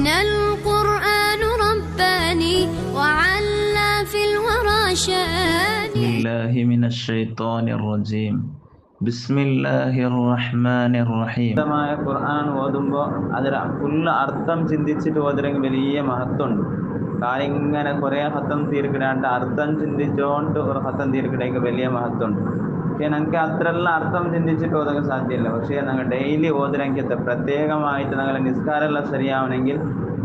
لنا القرآن رباني وعلى في الورى شاني. بسم الله من الشيطان الرجيم. بسم الله الرحمن الرحيم. ഖുർആൻ ഓതുമ്പോൾ അതിൽ ഫുൾ അർത്ഥം ചിന്തിച്ചിട്ട് ഓതിരെങ്കിൽ വലിയ മഹത്വമുണ്ട്. കാര്യം ഇങ്ങനെ കുറേ ഹത്തം തീർക്കിടാണ്ട് അർത്ഥം ചിന്തിച്ചോണ്ട് ഒരു ഹത്തം തീർക്കിടേക്ക് വലിയ മഹത്വമുണ്ട്. പക്ഷേ ഞങ്ങൾക്ക് അത്രയെല്ലാം അർത്ഥം ചിന്തിച്ചിട്ട് ഓതാൻ സാധ്യമല്ല. പക്ഷേ ഞങ്ങൾ ഡെയിലി ഓതിരെങ്കിൽ പ്രത്യേകമായിട്ട് ഞങ്ങളുടെ നിസ്കാരമെല്ലാം ശരിയാവണമെങ്കിൽ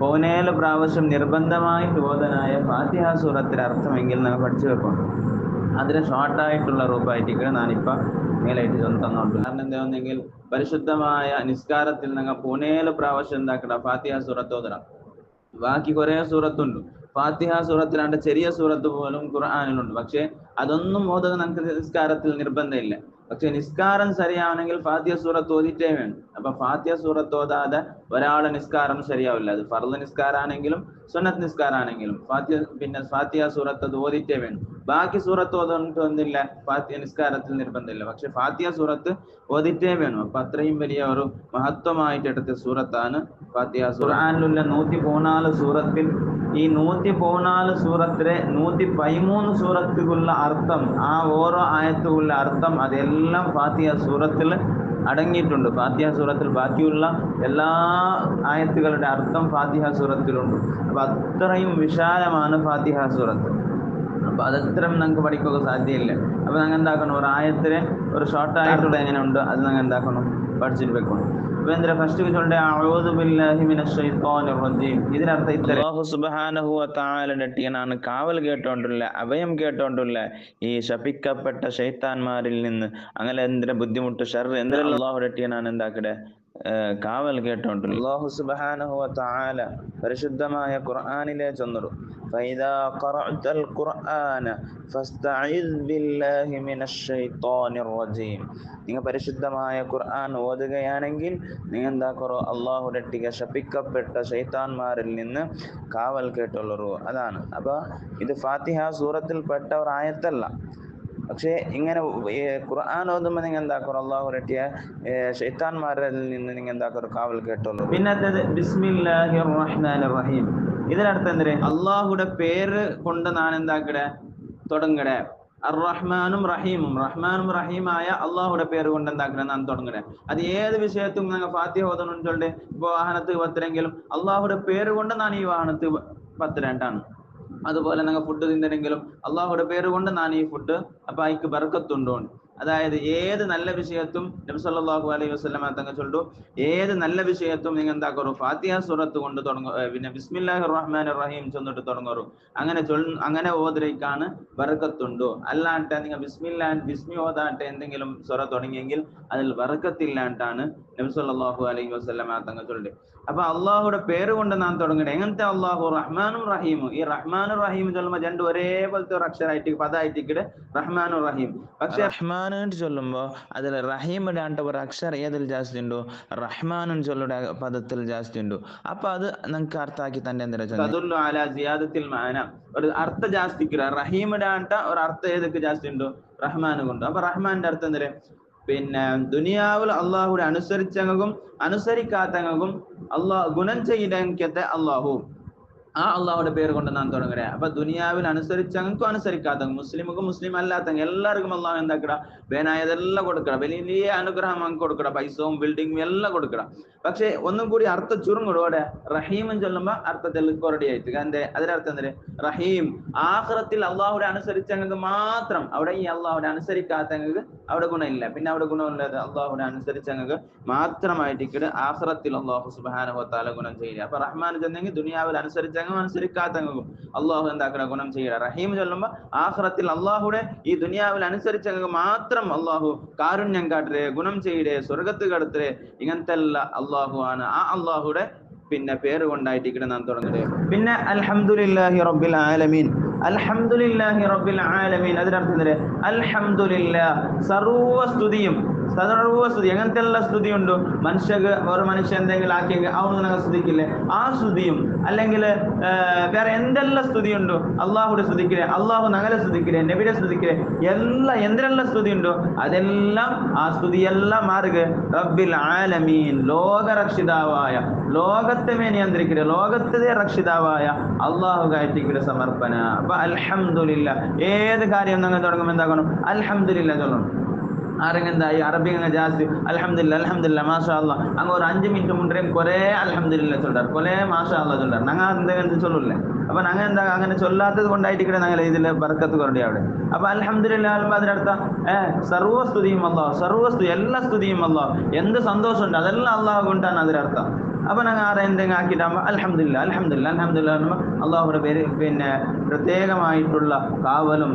17 പ്രാവശ്യം നിർബന്ധമായിട്ട് ഓതനായ ഫാത്തിഹ സൂറത്തിൻ്റെ അർത്ഥമെങ്കിൽ ഞങ്ങൾ പഠിച്ചു വെക്കണം. അതിന് ഷോർട്ടായിട്ടുള്ള റൂപ്പായിട്ട് ഞാനിപ്പോൾ മേലായിട്ട് തന്നോണ്ട്. കാരണം എന്താണെങ്കിൽ പരിശുദ്ധമായ നിസ്കാരത്തിൽ ഞങ്ങൾ 17 പ്രാവശ്യം എന്താക്കണം ഫാത്തിഹ സൂറത്ത് ഓതണം. ബാക്കി കുറേ സൂറത്തുണ്ട്. ഫാത്തിഹ സൂറത്തിലാണ്ട് ചെറിയ സൂറത്ത് പോലും ഖുർആനിലുണ്ട്. പക്ഷേ അതൊന്നും ഓതുക നമുക്ക് നിസ്കാരത്തിൽ നിർബന്ധമില്ല. പക്ഷെ നിസ്കാരം ശരിയാവണമെങ്കിൽ ഫാത്തിഹ സൂറത്ത് ഓതിട്ടേ വേണം. അപ്പൊ ഫാത്തിഹ സൂറത്ത് ഓതാതെ ഒരാളെ നിസ്കാരം ശരിയാവില്ല. അത് ഫർള് നിസ്കാരാണെങ്കിലും സുന്നത്ത് നിസ്കാരാണെങ്കിലും ഫാത്തിഹ സൂറത്ത് അത് ഓതിട്ടേ വേണം. ബാക്കി സൂറത്ത് ഓതൊന്നില്ല, ഫാത്തിഹ നിസ്കാരത്തിൽ നിർബന്ധമില്ല. പക്ഷെ ഫാത്തിഹ സൂറത്ത് ഓതിട്ടേ വേണം. അപ്പൊ അത്രയും വലിയ ഒരു മഹത്വമായിട്ട് എടുത്ത സൂറത്താണ് ഫാത്തിഹ. ഖുർആനിലുള്ള 114 സൂറത്തിൽ ഈ 114 സൂറത്തിലെ 113 സൂറത്തുകളുള്ള അർത്ഥം, ആ ഓരോ ആയത്തുകളുള്ള അർത്ഥം അതെല്ലാം ഫാത്തിഹ സൂറത്തിൽ അടങ്ങിയിട്ടുണ്ട്. ഫാത്തിഹ സൂറത്തിൽ ബാക്കിയുള്ള എല്ലാ ആയത്തുകളുടെ അർത്ഥം ഫാത്തിഹ സൂറത്തിലുണ്ട്. അപ്പൊ അത്രയും വിശാലമാണ് ഫാത്തിഹ സൂറത്ത്. അപ്പൊ അതത്രയും നമുക്ക് പഠിക്കുക സാധ്യമില്ല. അപ്പൊ ഞങ്ങൾ എന്താക്കണം, ഒരു ആയത്തിലെ ഒരു ഷോർട്ടായിട്ടുള്ള എങ്ങനെ ഉണ്ട് അത് ഞങ്ങൾ എന്താക്കണം പഠിച്ചിട്ട് വെക്കണം. ഫസ്റ്റ് ഇതിനർത്ഥം അല്ലാഹു സുബ്ഹാനഹു വ തആലയുടെ ഞാൻ കാവൽ കേട്ടോണ്ടുള്ള അഭയം കേട്ടോണ്ടുള്ള ഈ ശപിക്കപ്പെട്ട ശൈത്താന്മാരിൽ നിന്ന് അങ്ങനെ എന്തിനെ ബുദ്ധിമുട്ട് ഷർ എന്തെല്ലാം അല്ലാഹുടെ ഞാൻ എന്താക്കടെ കാവൽ കേട്ടോണ്ടുള്ള. അല്ലാഹു സുബ്ഹാനഹു വ തആല പരിശുദ്ധമായ ഖുർആനിലെ ചൊന്നു ഫൈദാ ഖറഅതൽ ഖുർആന ഫസ്തഇദ് ബില്ലാഹി മിനശ് ശൈത്വാനിർ റജീം. നിങ്ങൾ പരിശുദ്ധമായ ഖുർആൻ ഓതുകയാണെങ്കിൽ നിങ്ങൾ എന്താക്കറോ അള്ളാഹുടെ ശപിക്കപ്പെട്ട ശൈത്താന്മാരിൽ നിന്ന് കാവൽ കേട്ടുള്ളൂ. അതാണ്. അപ്പൊ ഇത് ഫാത്തിഹ സൂറത്തിൽ പെട്ട ഒരു ആയത്തല്ല. പക്ഷേ ഇങ്ങനെ ഖുർആൻ ഓതുമ്പോൾ നിങ്ങൾ എന്താക്കറോ അള്ളാഹുടെ ശൈത്താന്മാരിൽ നിന്ന് നിങ്ങൾ എന്താക്കറോ കാവൽ കേട്ടുള്ളൂ. പിന്നത്തേത് ബിസ്മില്ലാഹിർ റഹ്മാനിർ റഹീം. ഇതിനർത്ഥം എന്തേ, അള്ളാഹുടെ പേര് കൊണ്ട് ഞാൻ എന്താക്കടേ തുടങ്ങടേ. റഹ്മാനും റഹീമും, റഹ്മാനും റഹീമായ അള്ളാഹുടെ പേര് കൊണ്ട് എന്താക്കണം നാം തുടങ്ങണേ. അത് ഏത് വിഷയത്തും ഞങ്ങൾ ഫാത്തിഹ ഓതണം ചൊല്ലേ. ഇപ്പൊ വാഹനത്ത് പത്തിരെങ്കിലും അള്ളാഹുടെ പേര് കൊണ്ട് ഞാൻ ഈ വാഹനത്ത് പത്തിരണ്ടാണ്. അതുപോലെ ഞങ്ങൾ ഫുഡ് തിന്നണെങ്കിലും അള്ളാഹുടെ പേര് കൊണ്ട് ഞാൻ ഈ ഫുഡ്, അപ്പൊ അതിക്ക് ബർക്കത്തുണ്ടോ. അതായത് ഏത് നല്ല വിഷയത്തും നബി സല്ലല്ലാഹു അലൈഹി വസല്ലമ തങ്ങൾ ചൊല്ലു, ഏത് നല്ല വിഷയത്തും നിങ്ങൾ എന്താക്കറു ഫാത്തിഹ സൂറത്ത് കൊണ്ട് തുടങ്ങും. പിന്നെ ബിസ്മില്ലാഹിർ റഹ്മാനിർ റഹീം ചൊന്നിട്ട് തുടങ്ങറു. അങ്ങനെ ഓതിരേക്കാണ് ബർക്കത്തുണ്ടോ. അല്ലാണ്ട് നിങ്ങൾ ബിസ്മി ഓതാട്ടെ എന്തെങ്കിലും സൂറ തുടങ്ങിയെങ്കിൽ അതിൽ ബർക്കത്തില്ലാണ്ടാണ് നബി സല്ലല്ലാഹു അലൈഹി വസല്ലമ തങ്ങൾ ചൊല്ലു. അപ്പൊ അള്ളാഹുടെ പേര് കൊണ്ട് നാം തുടങ്ങണേ. എങ്ങനത്തെ അള്ളാഹു റഹ്മാനും റഹീമും. ഈ റഹ്മാനും റഹീം ചൊല്ലുമ്പോ രണ്ടും ഒരേപോലത്തെ ഒരു അക്ഷരമായിട്ട് പദമായിട്ട് റഹ്മാനും റഹീം. പക്ഷെ റഹ്മാൻ ചൊല്ലുമ്പോ അതിൽ റഹീം ഇടാണ്ട ഒരു അക്ഷരം ഏതിൽ ജാസ്തി ഉണ്ടോ, റഹ്മാനും ചൊല്ലുടെ പദത്തിൽ ജാസ്തി ഉണ്ടോ. അപ്പൊ അത് നിങ്ങൾക്ക് അർത്ഥാക്കി തന്നെ ഒരു അർത്ഥ ജാസ്തിക്ക് റഹീം ഇടാണ്ട ഒരു അർത്ഥം ഏതൊക്കെ ജാസ്തി ഉണ്ടോ റഹ്മാൻ കൊണ്ട്. അപ്പൊ റഹ്മാന്റെ അർത്ഥം എന്തേ, പിന്നെ ദുനിയാവിൽ അള്ളാഹുടെ അനുസരിച്ചങ്ങും അനുസരിക്കാത്തങ്ങും ഗുണം ചെയ്യത്തെ അള്ളാഹു, ആ അള്ളാഹുടെ പേര് കൊണ്ട് നാം തുടങ്ങുക. അപ്പൊ ദുനിയാവിൽ അനുസരിച്ചങ്ങൾക്കും അനുസരിക്കാത്തങ്ങും മുസ്ലിമുക്കും മുസ്ലിം അല്ലാത്തങ്ങ എല്ലാവർക്കും അള്ളാഹു എന്താക്കട വേനായതെല്ലാം കൊടുക്കണം. വലിയ അനുഗ്രഹം അങ്ങ് കൊടുക്കണം. പൈസവും ബിൽഡിങ്ങും എല്ലാം കൊടുക്കണം. പക്ഷെ ഒന്നും കൂടി അർത്ഥം ചുരുങ്ങൂടെ. റഹീം ചൊല്ലുമ്പോ അർത്ഥത്തിൽ കൊറടിയായിട്ട് എന്തേ, അതിനർത്ഥം എന്തേ, റഹീം ആഖിറത്തിൽ അള്ളാഹുടെ അനുസരിച്ചങ്ങൾക്ക് മാത്രം. അവിടെ ഈ അള്ളാഹുടെ അനുസരിക്കാത്തങ്ങൾക്ക് അവിടെ ഗുണമില്ല. പിന്നെ അവിടെ ഗുണമുള്ളത് അള്ളാഹുടെ അനുസരിച്ചങ്ങൾക്ക് മാത്രമായിട്ട് ആഖിറത്തിൽ അള്ളാഹു സുബ്ഹാനഹു വ തആല ഗുണം ചെയ്യുക. അപ്പൊ റഹ്മാൻ ചെന്നെങ്കിൽ ദുനിയാവിൽ അനുസരിച്ചങ്ങും അനുസരിക്കാത്തങ്ങൾക്കും അള്ളാഹു എന്താക്കണ ഗുണം ചെയ്യുക. റഹീം ചൊല്ലുമ്പോ ആഖിറത്തിൽ അള്ളാഹുടെ ഈ ദുനിയാവിൽ അനുസരിച്ചങ്ങൾക്ക് മാത്രം അള്ളാഹു കാരുണ്യം കാട്ടരെ, ഗുണം ചെയ്യേ, സ്വർഗത്ത് കടത്തരെ. ഇങ്ങനത്തെ അള്ളാഹു ആണ്. ആ അള്ളാഹുടെ പിന്നെ പേര് കൊണ്ടായിട്ട് നാം തുടങ്ങുന്നത്. പിന്നെ അൽഹംദുലില്ലാഹി റബ്ബിൽ ആലമീൻ. അൽഹംദുലില്ലാഹി റബ്ബിൽ ആലമീൻ അതിനർത്ഥം എന്തേ, അൽഹംദുലില്ലാഹ് സർവ്വസ്തുതിയും സർവ്വസ്തുതി എങ്ങനത്തെ എല്ലാ സ്തുതി ഉണ്ടോ മനുഷ്യക്ക് ഒരു മനുഷ്യ എന്തെങ്കിലും ആക്കിയെങ്കിൽ അവന് ഞങ്ങൾ സ്തുതിക്കില്ലേ ആ സ്തുതിയും അല്ലെങ്കിൽ വേറെ എന്തെല്ലാം സ്തുതി ഉണ്ടോ അള്ളാഹുടെ സ്തുതിക്കില്ലേ അള്ളാഹു ഞങ്ങളെ സ്തുതിക്കില്ലേ നബിയെ സ്തുതിക്കില്ലേ എന്തെല്ലാം സ്തുതി ഉണ്ടോ അതെല്ലാം ആ സ്തുതിയെല്ലാം മാറുക റബ്ബിൽ ആലമീൻ ലോകരക്ഷിതാവായ ലോകത്തെ നിയന്ത്രിക്കുക ലോകത്തെ രക്ഷിതാവായ അള്ളാഹു കാറ്റിക്കിടെ സമർപ്പണ. അപ്പൊ അൽഹംദുലില്ലാ ഏത് കാര്യം ഞങ്ങൾ തുടങ്ങുമ്പോൾ എന്താക്കണം അൽഹംദുലില്ലാ ചൊല്ലണം. ആരെങ്കിലും എന്തായി അറബി അങ്ങ് ജാസ്തി അൽഹംദുലില്ലാ അൽഹംദുലില്ലാ മാഷാ അല്ലാ അങ്ങ് ഒരു 5 മിനിറ്റ് മുന്നേ കുറേ അൽഹംദുലില്ലാ ചൊല്ലാറ് കുറേ മാഷാ അല്ലാ ചൊല്ലാറ് ഞങ്ങൾ എന്തെങ്കിലും ചൊല്ലൂല്ലേ. അപ്പൊ ഞങ്ങൾ എന്താ അങ്ങനെ ചൊല്ലാത്തത് കൊണ്ടായിട്ട് ഞങ്ങൾ ഇതിൽ ബർക്കത്ത് കുറഞ്ഞ അവിടെ. അപ്പൊ അൽഹംദുലില്ലാ അതിനർത്ഥം സർവ്വസ്തുതിയും അല്ലാഹ് സർവ്വസ്തുതി എല്ലാ സ്തുതിയും അല്ലാഹ് എന്ത് സന്തോഷമുണ്ട് അതെല്ലാം അള്ളാഹു കൊണ്ടാണ് അതിനർത്ഥം. അപ്പൊ ഞങ്ങൾ ആരെ എന്തെങ്കിലും ആക്കിയിട്ടാകുമ്പോൾ അൽഹംദുലില്ലാ അൽഹംദുലില്ലാ അൽഹംദുലില്ലാ അള്ളാഹുടെ പേര് പിന്നെ പ്രത്യേകമായിട്ടുള്ള കാവലും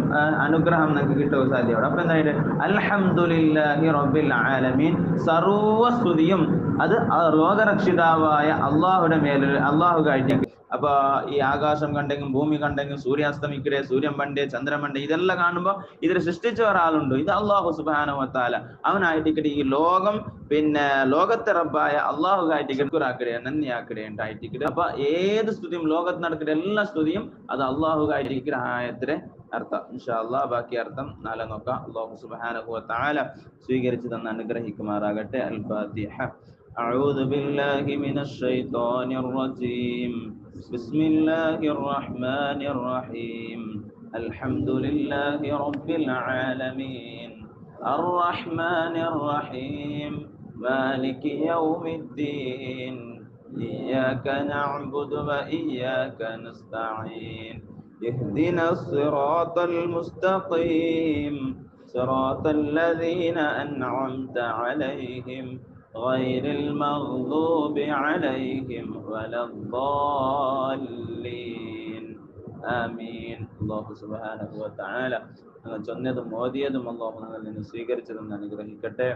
അനുഗ്രഹം നമുക്ക് കിട്ടുക സാധ്യത. അപ്പൊ എന്തായിട്ട് അൽഹംദുലില്ലാഹി റബ്ബിൽ ആലമീൻ സർവ്വസ്തുതിയും അത് ലോകരക്ഷിതാവായ അള്ളാഹുടെ മേലിൽ അള്ളാഹു കാഴ്ച. അപ്പൊ ഈ ആകാശം കണ്ടെങ്കിൽ ഭൂമി കണ്ടെങ്കിൽ സൂര്യാസ്തമിക്കരെ സൂര്യൻ പണ്ടേ ചന്ദ്രൻ പണ്ടേ ഇതെല്ലാം കാണുമ്പോൾ ഇതിൽ സൃഷ്ടിച്ച ഒരാളുണ്ട് ഇത് അള്ളാഹു സുബ്ഹാനഹു വ തആല അവനായിട്ട് ഈ ലോകം പിന്നെ ലോകത്തെ റബ്ബായ അള്ളാഹു ആയിട്ടിക്കടെ നന്ദിയാക്കടെ ഉണ്ടായിട്ടിക്കടെ. അപ്പൊ ഏത് സ്തുതിയും ലോകത്ത് നടക്കുന്ന എല്ലാ സ്തുതിയും അത് അള്ളാഹു ആയിട്ടിക്കടെ ആയത്തിലെ അർത്ഥം. ഇൻഷാ അല്ലാഹ് ബാക്കി അർത്ഥം നാളെ നോക്കാം. അള്ളാഹു സുബ്ഹാനഹു വ തആല സ്വീകരിച്ചു തന്ന അനുഗ്രഹിക്കുമാറാകട്ടെ. അൽ ഫാത്തിഹ. أعوذ بالله من الشيطان الرجيم. بسم الله الرحمن الرحيم. الحمد لله رب العالمين الرحمن الرحيم مالك يوم الدين إياك نعبد وإياك نستعين اهدنا الصراط المستقيم صراط الذين أنعمت عليهم غير المغضوب عليهم ولا الضالين آمين. അല്ലാഹു സുബ്ഹാനഹു വ തആല ഞങ്ങൾ ചൊന്നതും ഓതിയതും അല്ലാഹു ഞങ്ങളിൽ നിന്ന് സ്വീകരിച്ചതും അനുഗ്രഹിക്കട്ടെ.